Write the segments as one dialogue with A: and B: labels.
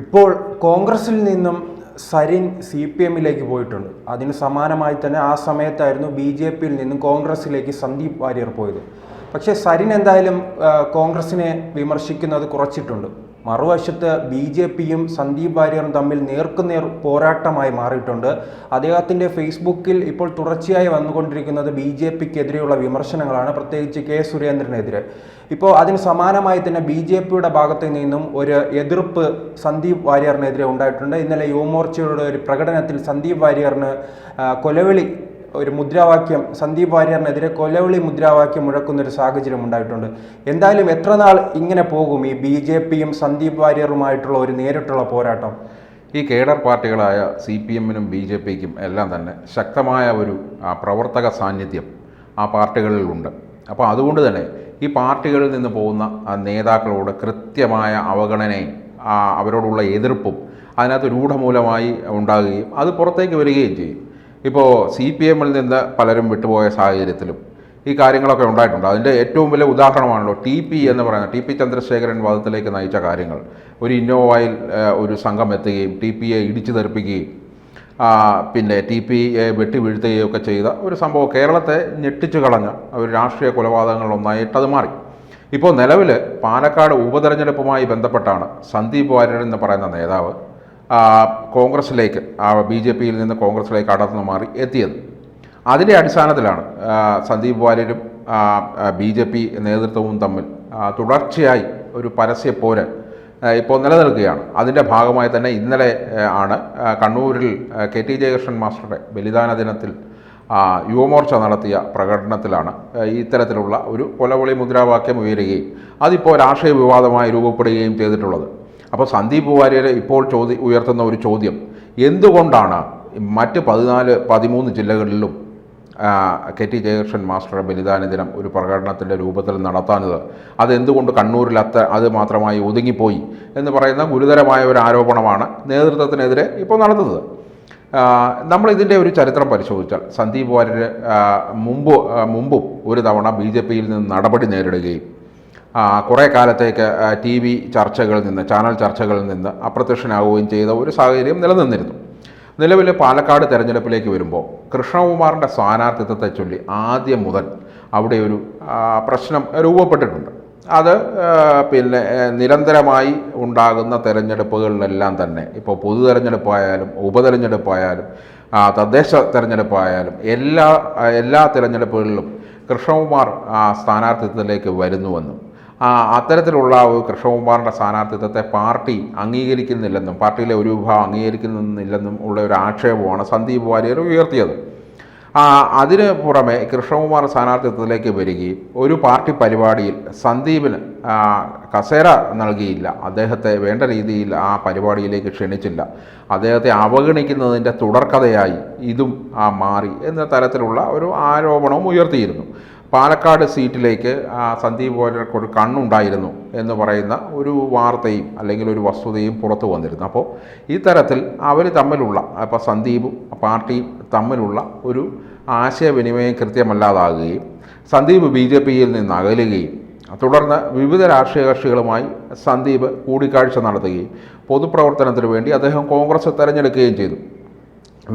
A: ഇപ്പോൾ കോൺഗ്രസിൽ നിന്നും സരിൻ CPM-ലേക്ക് പോയിട്ടുണ്ട്. അതിന് സമാനമായി തന്നെ ആ സമയത്തായിരുന്നു BJP-യിൽ നിന്നും കോൺഗ്രസിലേക്ക് സന്ദീപ് വാര്യർ പോയത്. പക്ഷേ സരിൻ എന്തായാലും കോൺഗ്രസിനെ വിമർശിക്കുന്നത് കുറച്ചിട്ടുണ്ട്. മറുവശത്ത് BJP-യും സന്ദീപ് വാര്യറും തമ്മിൽ നേർക്കുനേർ പോരാട്ടമായി മാറിയിട്ടുണ്ട്. അദ്ദേഹത്തിൻ്റെ ഫേസ്ബുക്കിൽ ഇപ്പോൾ തുടർച്ചയായി വന്നുകൊണ്ടിരിക്കുന്നത് BJP-ക്കെതിരെയുള്ള വിമർശനങ്ങളാണ്, പ്രത്യേകിച്ച് K. സുരേന്ദ്രനെതിരെ. ഇപ്പോൾ അതിന് സമാനമായി തന്നെ BJP-യുടെ ഭാഗത്തു നിന്നും ഒരു എതിർപ്പ് സന്ദീപ് വാര്യറിനെതിരെ ഉണ്ടായിട്ടുണ്ട്. ഇന്നലെ യുവമോർച്ചയുടെ ഒരു പ്രകടനത്തിൽ സന്ദീപ് വാര്യറിന് കൊലവിളി ഒരു മുദ്രാവാക്യം, സന്ദീപ് വാര്യറിനെതിരെ കൊലവിളി മുദ്രാവാക്യം മുഴക്കുന്നൊരു സാഹചര്യം ഉണ്ടായിട്ടുണ്ട്. എന്തായാലും എത്ര നാൾ ഇങ്ങനെ പോകും ഈ BJP-യും സന്ദീപ് വാര്യറുമായിട്ടുള്ള ഒരു നേരിട്ടുള്ള പോരാട്ടം?
B: ഈ കേഡർ പാർട്ടികളായ CPM-നും BJP-ക്കും എല്ലാം തന്നെ ശക്തമായ ഒരു പ്രവർത്തക സാന്നിധ്യം ആ പാർട്ടികളിലുണ്ട്. അപ്പോൾ അതുകൊണ്ട് തന്നെ ഈ പാർട്ടികളിൽ നിന്ന് പോകുന്ന നേതാക്കളോട് കൃത്യമായ അവഗണനയും അവരോടുള്ള എതിർപ്പും അതിനകത്ത് രൂഢമൂലമായി ഉണ്ടാകുകയും അത് പുറത്തേക്ക് വരികയും ചെയ്യും. ഇപ്പോൾ CPM-ൽ നിന്ന് പലരും വിട്ടുപോയ സാഹചര്യത്തിലും ഈ കാര്യങ്ങളൊക്കെ ഉണ്ടായിട്ടുണ്ട്. അതിൻ്റെ ഏറ്റവും വലിയ ഉദാഹരണമാണല്ലോ TP എന്ന് പറയുന്നത്, TP ചന്ദ്രശേഖരൻ വാദത്തിലേക്ക് നയിച്ച കാര്യങ്ങൾ. ഒരു ഇന്നോവയിൽ ഒരു സംഘം എത്തുകയും TPയെ ഇടിച്ചു തെറിപ്പിക്കുകയും പിന്നെ TPയെ വെട്ടി വീഴ്ത്തുകയും ഒക്കെ ചെയ്ത ഒരു സംഭവം കേരളത്തെ ഞെട്ടിച്ചു കളഞ്ഞ ഒരു രാഷ്ട്രീയ കൊലപാതകങ്ങളൊന്നായിട്ട് അത് മാറി. ഇപ്പോൾ നിലവിൽ പാലക്കാട് ഉപതെരഞ്ഞെടുപ്പുമായി ബന്ധപ്പെട്ടാണ് സന്ദീപ് വാര്യർ എന്ന് പറയുന്ന നേതാവ് കോൺഗ്രസിലേക്ക് BJP-യിൽ നിന്ന് കോൺഗ്രസിലേക്ക് അടർന്നു മാറി എത്തിയത്. അതിൻ്റെ അടിസ്ഥാനത്തിലാണ് സന്ദീപ് വാര്യരും BJP നേതൃത്വവും തമ്മിൽ തുടർച്ചയായി ഒരു പരസ്യപ്പോര് ഇപ്പോൾ നിലനിൽക്കുകയാണ്. അതിൻ്റെ ഭാഗമായി തന്നെ ഇന്നലെ ആണ് കണ്ണൂരിൽ KT ജയകൃഷ്ണൻ മാസ്റ്ററുടെ ബലിദാന ദിനത്തിൽ യുവമോർച്ച നടത്തിയ പ്രകടനത്തിലാണ് ഇത്തരത്തിലുള്ള ഒരു കൊലവിളി മുദ്രാവാക്യം ഉയരുകയും അതിപ്പോൾ രാഷ്ട്രീയ വിവാദമായി രൂപപ്പെടുകയും ചെയ്തിട്ടുള്ളത്. അപ്പോൾ സന്ദീപ് വാര്യർ ഇപ്പോൾ ഉയർത്തുന്ന ഒരു ചോദ്യം, എന്തുകൊണ്ടാണ് മറ്റ് 14-13 ജില്ലകളിലും KT ജയകൃഷ്ണൻ മാസ്റ്ററുടെ ബലിദാന ദിനം ഒരു പ്രകടനത്തിൻ്റെ രൂപത്തിൽ നടത്താനത്, അതെന്തുകൊണ്ട് കണ്ണൂരിൽ അത് മാത്രമായി ഒതുങ്ങിപ്പോയി എന്ന് പറയുന്ന ഗുരുതരമായ ഒരു ആരോപണമാണ് നേതൃത്വത്തിനെതിരെ ഇപ്പോൾ നടത്തുന്നത്. നമ്മളിതിൻ്റെ ഒരു ചരിത്രം പരിശോധിച്ചാൽ സന്ദീപ് വാര്യർ മുമ്പും ഒരു തവണ BJP-യിൽ നിന്ന് നടപടി നേരിടുകയും കുറേ കാലത്തേക്ക് TV ചർച്ചകളിൽ നിന്ന്, ചാനൽ ചർച്ചകളിൽ നിന്ന് അപ്രത്യക്ഷനാവുകയും ചെയ്ത ഒരു സാഹചര്യം നിലനിന്നിരുന്നു. നിലവിൽ പാലക്കാട് തെരഞ്ഞെടുപ്പിലേക്ക് വരുമ്പോൾ കൃഷ്ണകുമാറിൻ്റെ സ്ഥാനാർത്ഥിത്വത്തെ ചൊല്ലി ആദ്യം മുതൽ അവിടെ ഒരു പ്രശ്നം രൂപപ്പെട്ടിട്ടുണ്ട്. അത് പിന്നെ നിരന്തരമായി ഉണ്ടാകുന്ന തെരഞ്ഞെടുപ്പുകളിലെല്ലാം തന്നെ, ഇപ്പോൾ പൊതു തെരഞ്ഞെടുപ്പായാലും ഉപതെരഞ്ഞെടുപ്പായാലും തദ്ദേശ തെരഞ്ഞെടുപ്പായാലും എല്ലാ തെരഞ്ഞെടുപ്പുകളിലും കൃഷ്ണകുമാർ സ്ഥാനാർത്ഥിത്വത്തിലേക്ക് വരുന്നുവെന്നും അത്തരത്തിലുള്ള ഒരു കൃഷ്ണകുമാറിൻ്റെ സ്ഥാനാർത്ഥിത്വത്തെ പാർട്ടി അംഗീകരിക്കുന്നില്ലെന്നും പാർട്ടിയിലെ ഒരു വിഭാഗം അംഗീകരിക്കുന്നില്ലെന്നും ഉള്ള ഒരു ആക്ഷേപമാണ് സന്ദീപ് വാര്യർ ഉയർത്തിയത്. അതിന് പുറമെ കൃഷ്ണകുമാർ സ്ഥാനാർത്ഥിത്വത്തിലേക്ക് വരികയും ഒരു പാർട്ടി പരിപാടിയിൽ സന്ദീപിന് കസേര നൽകിയില്ല, അദ്ദേഹത്തെ വേണ്ട രീതിയിൽ ആ പരിപാടിയിലേക്ക് ക്ഷണിച്ചില്ല, അദ്ദേഹത്തെ അവഗണിക്കുന്നതിൻ്റെ തുടർക്കഥയായി ഇതും മാറി എന്ന തരത്തിലുള്ള ഒരു ആരോപണവും ഉയർത്തിയിരുന്നു. പാലക്കാട് സീറ്റിലേക്ക് സന്ദീപ് വാര്യർക്ക് ഒരു കണ്ണുണ്ടായിരുന്നു എന്ന് പറയുന്ന ഒരു വാർത്തയും അല്ലെങ്കിൽ ഒരു വസ്തുതയും പുറത്തു വന്നിരുന്നു. അപ്പോൾ ഈ തരത്തിൽ അവർ തമ്മിലുള്ള, ഇപ്പോൾ സന്ദീപും പാർട്ടിയും തമ്മിലുള്ള ഒരു ആശയവിനിമയം കൃത്യമല്ലാതാകുകയും സന്ദീപ് BJP-യിൽ നിന്ന് അകലുകയും തുടർന്ന് വിവിധ രാഷ്ട്രീയ കക്ഷികളുമായി സന്ദീപ് കൂടിക്കാഴ്ച നടത്തുകയും പൊതുപ്രവർത്തനത്തിന് വേണ്ടി അദ്ദേഹം കോൺഗ്രസ് തിരഞ്ഞെടുക്കുകയും ചെയ്തു.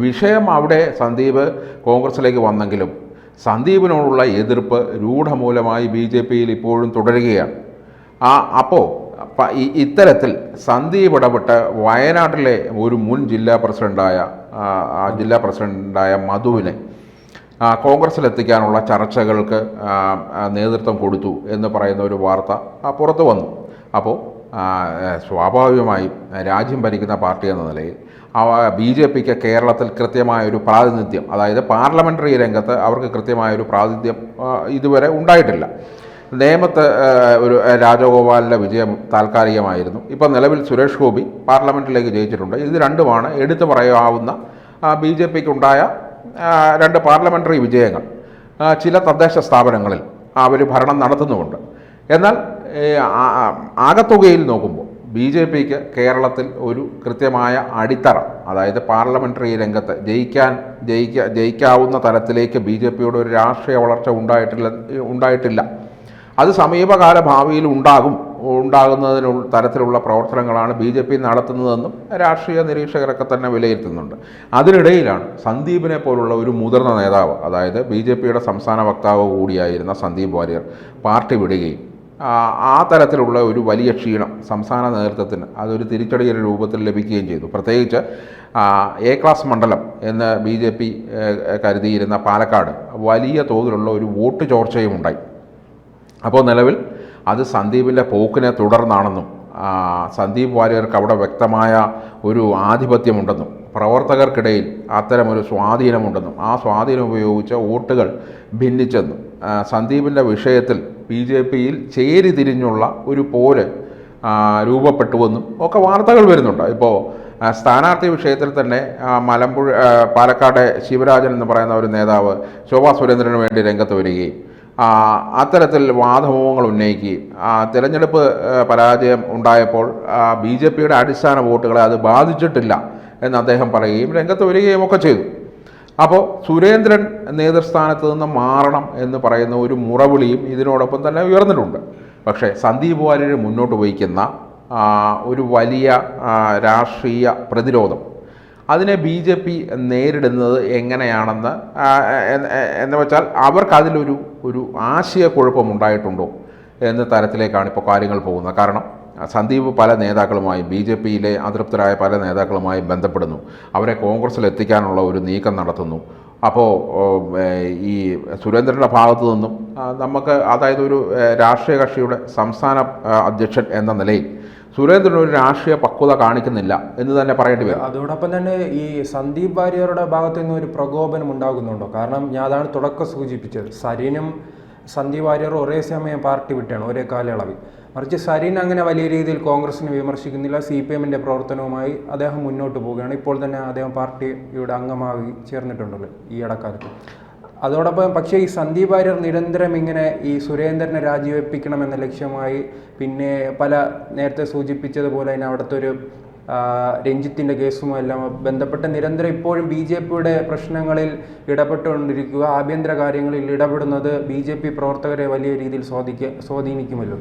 B: വിഷയം അവിടെ സന്ദീപ് കോൺഗ്രസിലേക്ക് വന്നെങ്കിലും സന്ദീപിനോടുള്ള എതിർപ്പ് രൂഢമൂലമായി BJP-യിൽ ഇപ്പോഴും തുടരുകയാണ്. അപ്പോൾ ഇത്തരത്തിൽ സന്ദീപ് ഇടപെട്ട് വയനാട്ടിലെ ഒരു മുൻ ജില്ലാ പ്രസിഡൻ്റായ മധുവിനെ കോൺഗ്രസിലെത്തിക്കാനുള്ള ചർച്ചകൾക്ക് നേതൃത്വം കൊടുത്തു എന്ന് പറയുന്ന ഒരു വാർത്ത പുറത്തു വന്നു. അപ്പോൾ സ്വാഭാവികമായും രാജ്യം ഭരിക്കുന്ന പാർട്ടി എന്ന നിലയിൽ BJP-ക്ക് കേരളത്തിൽ കൃത്യമായൊരു പ്രാതിനിധ്യം, അതായത് പാർലമെൻ്ററി രംഗത്ത് അവർക്ക് കൃത്യമായൊരു പ്രാതിനിധ്യം ഇതുവരെ ഉണ്ടായിട്ടില്ല. നേമത്ത് ഒരു രാജഗോപാലിൻ്റെ വിജയം താൽക്കാലികമായിരുന്നു. ഇപ്പോൾ നിലവിൽ സുരേഷ് ഗോപി പാർലമെൻറ്റിലേക്ക് ജയിച്ചിട്ടുണ്ട്. ഇത് രണ്ടുമാണ് എടുത്തു പറയാവുന്ന BJP-ക്കുണ്ടായ 2 പാർലമെൻ്ററി വിജയങ്ങൾ. ചില തദ്ദേശ സ്ഥാപനങ്ങളിൽ അവർ ഭരണം നടത്തുന്നുമുണ്ട്. എന്നാൽ ആകത്തുകയിൽ നോക്കുമ്പോൾ BJP-ക്ക് കേരളത്തിൽ ഒരു കൃത്യമായ അടിത്തറ, അതായത് പാർലമെൻ്ററി രംഗത്ത് ജയിക്കാവുന്ന തരത്തിലേക്ക് BJP-യുടെ ഒരു രാഷ്ട്രീയ വളർച്ച ഉണ്ടായിട്ടില്ല. അത് സമീപകാല ഭാവിയിൽ ഉണ്ടാകും ഉണ്ടാകുന്നതിനുള്ള തരത്തിലുള്ള പ്രവർത്തനങ്ങളാണ് BJP നടത്തുന്നതെന്നും രാഷ്ട്രീയ നിരീക്ഷകരൊക്കെ തന്നെ വിലയിരുത്തുന്നുണ്ട്. അതിനിടയിലാണ് സന്ദീപിനെ പോലുള്ള ഒരു മുതിർന്ന നേതാവ്, അതായത് BJPയുടെ സംസ്ഥാന വക്താവ് കൂടിയായിരുന്ന സന്ദീപ് വാര്യർ പാർട്ടി വിടുകയും ആ തരത്തിലുള്ള ഒരു വലിയ ക്ഷീണം സംസ്ഥാന നേതൃത്വത്തിന് അതൊരു തിരിച്ചടിയുടെ രൂപത്തിൽ ലഭിക്കുകയും ചെയ്തു. പ്രത്യേകിച്ച് A ക്ലാസ് മണ്ഡലം എന്ന് BJP കരുതിയിരുന്ന പാലക്കാട് വലിയ തോതിലുള്ള ഒരു വോട്ട് ചോർച്ചയും ഉണ്ടായി. അപ്പോൾ നിലവിൽ അത് സന്ദീപിൻ്റെ പോക്കിനെ തുടർന്നാണെന്നും സന്ദീപ് വാര്യർക്ക് അവിടെ വ്യക്തമായ ഒരു ആധിപത്യമുണ്ടെന്നും പ്രവർത്തകർക്കിടയിൽ അത്തരമൊരു സ്വാധീനമുണ്ടെന്നും ആ സ്വാധീനം ഉപയോഗിച്ച് വോട്ടുകൾ ഭിന്നിച്ചെന്നും സന്ദീപിൻ്റെ വിഷയത്തിൽ BJPയിൽ ചേരിതിരിഞ്ഞുള്ള ഒരു പോര് രൂപപ്പെട്ടുവെന്നും ഒക്കെ വാർത്തകൾ വരുന്നുണ്ട്. ഇപ്പോൾ സ്ഥാനാർത്ഥി വിഷയത്തിൽ തന്നെ മലമ്പുഴ പാലക്കാട് ശിവരാജൻ എന്ന് പറയുന്ന ഒരു നേതാവ് ശോഭാ സുരേന്ദ്രന് വേണ്ടി രംഗത്ത് വരികയും അത്തരത്തിൽ വാദമുഖങ്ങൾ ഉന്നയിക്കുകയും തിരഞ്ഞെടുപ്പ് പരാജയം ഉണ്ടായപ്പോൾ BJPയുടെ അടിസ്ഥാന വോട്ടുകളെ അത് ബാധിച്ചിട്ടില്ല എന്ന് അദ്ദേഹം പറയുകയും രംഗത്ത് വരികയും ഒക്കെ ചെയ്തു. അപ്പോൾ സുരേന്ദ്രൻ നേതൃസ്ഥാനത്ത് നിന്ന് മാറണം എന്ന് പറയുന്ന ഒരു മുറവിളിയും ഇതിനോടൊപ്പം തന്നെ ഉയർന്നിട്ടുണ്ട്. പക്ഷേ സന്ദീപ് വാര്യർ മുന്നോട്ട് വയ്ക്കുന്ന ഒരു വലിയ രാഷ്ട്രീയ പ്രതിരോധം അതിനെ BJP നേരിടുന്നത് എങ്ങനെയാണെന്ന് എന്ന് വെച്ചാൽ അവർക്കതിലൊരു ആശയക്കുഴപ്പമുണ്ടായിട്ടുണ്ടോ എന്ന തരത്തിലേക്കാണ് ഇപ്പോൾ കാര്യങ്ങൾ പോകുന്നത്. കാരണം സന്ദീപ് പല നേതാക്കളുമായും BJPയിലെ അതൃപ്തരായ പല നേതാക്കളുമായും ബന്ധപ്പെടുന്നു, അവരെ കോൺഗ്രസ്സിൽ എത്തിക്കാനുള്ള ഒരു നീക്കം നടത്തുന്നു. അപ്പോൾ ഈ സുരേന്ദ്രൻ്റെ ഭാഗത്തു നിന്നും നമുക്ക്, അതായത് ഒരു രാഷ്ട്രീയ കക്ഷിയുടെ സംസ്ഥാന അധ്യക്ഷൻ എന്ന നിലയിൽ സുരേന്ദ്രൻ ഒരു രാഷ്ട്രീയ പക്വത കാണിക്കുന്നില്ല എന്ന് തന്നെ പറയേണ്ടി വരും.
A: അതോടൊപ്പം തന്നെ ഈ സന്ദീപ് വാര്യരുടെ ഭാഗത്തു നിന്ന് ഒരു പ്രകോപനം ഉണ്ടാകുന്നുണ്ടോ? കാരണം ഞാൻ അതാണ് തുടക്കം സൂചിപ്പിച്ചത്, സരിനും സന്ദീപ് വാര്യറും ഒരേ സമയം പാർട്ടി വിട്ടാണ് ഒരേ കാലയളവിൽ. മറിച്ച് സരിൻ അങ്ങനെ വലിയ രീതിയിൽ കോൺഗ്രസിനെ വിമർശിക്കുന്നില്ല, CPMന്റെ പ്രവർത്തനവുമായി അദ്ദേഹം മുന്നോട്ട് പോവുകയാണ്. ഇപ്പോൾ തന്നെ അദ്ദേഹം പാർട്ടിയുടെ അംഗമായി ചേർന്നിട്ടുണ്ടല്ലോ ഈ ഇടക്കാലത്ത്. അതോടൊപ്പം പക്ഷേ ഈ സന്ദീപ് വാര്യർ നിരന്തരം ഇങ്ങനെ ഈ സുരേന്ദ്രനെ രാജിവെപ്പിക്കണമെന്ന ലക്ഷ്യമായി, പിന്നെ പല നേരത്തെ സൂചിപ്പിച്ചതുപോലെ തന്നെ അവിടുത്തെ ഒരു രഞ്ജിത്തിൻ്റെ കേസുമെല്ലാം ബന്ധപ്പെട്ട് നിരന്തരം ഇപ്പോഴും BJPയുടെ പ്രശ്നങ്ങളിൽ ഇടപെട്ടുകൊണ്ടിരിക്കുക, ആഭ്യന്തര കാര്യങ്ങളിൽ ഇടപെടുന്നത് BJP പ്രവർത്തകരെ വലിയ രീതിയിൽ സ്വാധീനിക്കുമല്ലോ.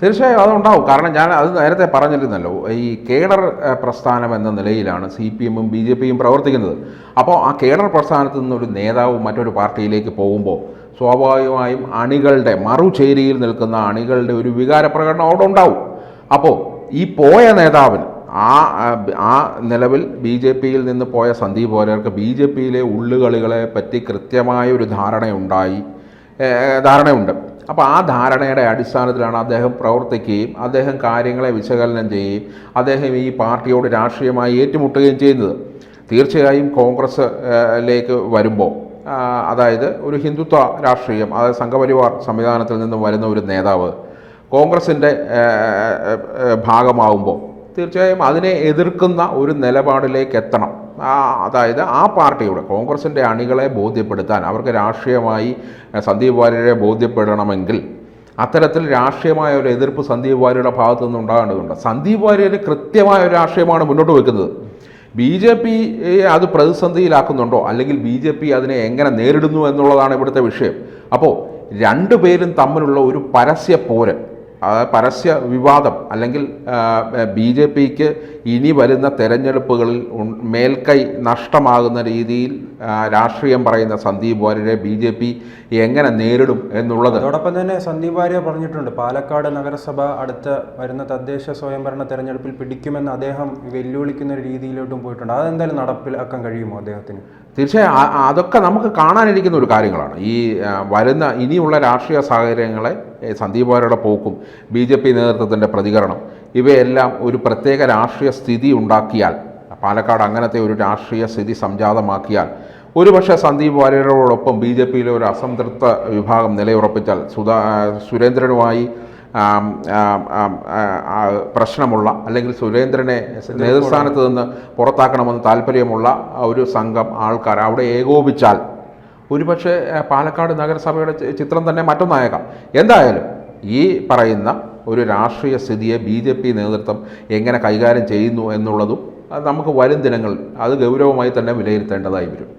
B: തീർച്ചയായും അതുണ്ടാവും. കാരണം ഞാൻ അത് നേരത്തെ പറഞ്ഞിരുന്നല്ലോ, ഈ കേഡർ പ്രസ്ഥാനം എന്ന നിലയിലാണ് CPMും BJPയും പ്രവർത്തിക്കുന്നത്. അപ്പോൾ ആ കേഡർ പ്രസ്ഥാനത്ത് നിന്നൊരു നേതാവ് മറ്റൊരു പാർട്ടിയിലേക്ക് പോകുമ്പോൾ സ്വാഭാവികമായും അണികളുടെ മറുചേരിയിൽ നിൽക്കുന്ന അണികളുടെ ഒരു വികാരപ്രകടനം അവിടെ ഉണ്ടാവും. അപ്പോൾ ഈ പോയ നേതാവിന് ആ നിലവിൽ BJPയിൽ നിന്ന് പോയ സന്ദീപ് വാര്യർക്ക് BJPയിലെ ഉള്ളുകളികളെ പറ്റി കൃത്യമായൊരു ധാരണയുണ്ട്. അപ്പോൾ ആ ധാരണയുടെ അടിസ്ഥാനത്തിലാണ് അദ്ദേഹം പ്രവർത്തിക്കുകയും അദ്ദേഹം കാര്യങ്ങളെ വിശകലനം ചെയ്യുകയും അദ്ദേഹം ഈ പാർട്ടിയോട് രാഷ്ട്രീയമായി ഏറ്റുമുട്ടുകയും ചെയ്യുന്നത്. തീർച്ചയായും കോൺഗ്രസ്സിലേക്ക് വരുമ്പോൾ, അതായത് ഒരു ഹിന്ദുത്വ രാഷ്ട്രീയം, അതായത് സംഘപരിവാർ സംവിധാനത്തിൽ നിന്നും വരുന്ന ഒരു നേതാവ് കോൺഗ്രസിൻ്റെ ഭാഗമാകുമ്പോൾ തീർച്ചയായും അതിനെ എതിർക്കുന്ന ഒരു നിലപാടിലേക്ക് എത്തണം. അതായത് ആ പാർട്ടിയുടെ കോൺഗ്രസിൻ്റെ അണികളെ ബോധ്യപ്പെടുത്താൻ, അവർക്ക് രാഷ്ട്രീയമായി സന്ദീപ് വാര്യരെ ബോധ്യപ്പെടണമെങ്കിൽ അത്തരത്തിൽ രാഷ്ട്രീയമായ ഒരു എതിർപ്പ് സന്ദീപ് വാര്യരുടെ ഭാഗത്തു നിന്ന് ഉണ്ടാകേണ്ടതുണ്ട്. സന്ദീപ് വാര്യർ കൃത്യമായ ഒരു രാഷ്ട്രീയമാണ് മുന്നോട്ട് വയ്ക്കുന്നത്. BJP അത് പ്രതിസന്ധിയിലാക്കുന്നുണ്ടോ, അല്ലെങ്കിൽ BJP അതിനെ എങ്ങനെ നേരിടുന്നു എന്നുള്ളതാണ് ഇവിടുത്തെ വിഷയം. അപ്പോൾ രണ്ടുപേരും തമ്മിലുള്ള ഒരു പരസ്യ പോര്, പരസ്യ വിവാദം, അല്ലെങ്കിൽ BJPക്ക് ഇനി വരുന്ന തെരഞ്ഞെടുപ്പുകളിൽ മേൽക്കൈ നഷ്ടമാകുന്ന രീതിയിൽ രാഷ്ട്രീയം പറയുന്ന സന്ദീപ് വാര്യരെ BJP എങ്ങനെ നേരിടും എന്നുള്ളത്.
A: അതോടൊപ്പം തന്നെ സന്ദീപ് വാര്യർ പറഞ്ഞിട്ടുണ്ട്, പാലക്കാട് നഗരസഭ അടുത്ത വരുന്ന തദ്ദേശ സ്വയംഭരണ തെരഞ്ഞെടുപ്പിൽ പിടിക്കുമെന്ന് അദ്ദേഹം വെല്ലുവിളിക്കുന്ന ഒരു രീതിയിലോട്ടും പോയിട്ടുണ്ട്. അതെന്തായാലും നടപ്പിലാക്കാൻ കഴിയുമോ അദ്ദേഹത്തിന്?
B: തീർച്ചയായും അതൊക്കെ നമുക്ക് കാണാനിരിക്കുന്ന ഒരു കാര്യങ്ങളാണ്. ഈ വരുന്ന ഇനിയുള്ള രാഷ്ട്രീയ സാഹചര്യങ്ങളെ സന്ദീപ് വാര്യരുടെ പോക്കും BJP നേതൃത്വത്തിൻ്റെ പ്രതികരണം ഇവയെല്ലാം ഒരു പ്രത്യേക രാഷ്ട്രീയ സ്ഥിതി ഉണ്ടാക്കിയാൽ, പാലക്കാട് അങ്ങനത്തെ ഒരു രാഷ്ട്രീയ സ്ഥിതി സംജാതമാക്കിയാൽ, ഒരുപക്ഷെ സന്ദീപ് വാര്യരോടൊപ്പം BJPയിലെ ഒരു അസംതൃപ്ത വിഭാഗം നിലയുറപ്പിച്ചാൽ സുരേന്ദ്രനുമായി പ്രശ്നമുള്ള, അല്ലെങ്കിൽ സുരേന്ദ്രനെ നേതൃസ്ഥാനത്ത് നിന്ന് പുറത്താക്കണമെന്ന് താല്പര്യമുള്ള ഒരു സംഘം ആൾക്കാർ അവിടെ ഏകോപിച്ചാൽ ഒരുപക്ഷെ പാലക്കാട് നഗരസഭയുടെ ചിത്രം തന്നെ മറ്റൊന്നായേക്കാം. എന്തായാലും ഈ പറയുന്ന ഒരു രാഷ്ട്രീയ സ്ഥിതിയെ BJP നേതൃത്വം എങ്ങനെ കൈകാര്യം ചെയ്യുന്നു എന്നുള്ളതും നമുക്ക് വരും ദിനങ്ങളിൽ അത് ഗൗരവമായി തന്നെ വിലയിരുത്തേണ്ടതായി വരും.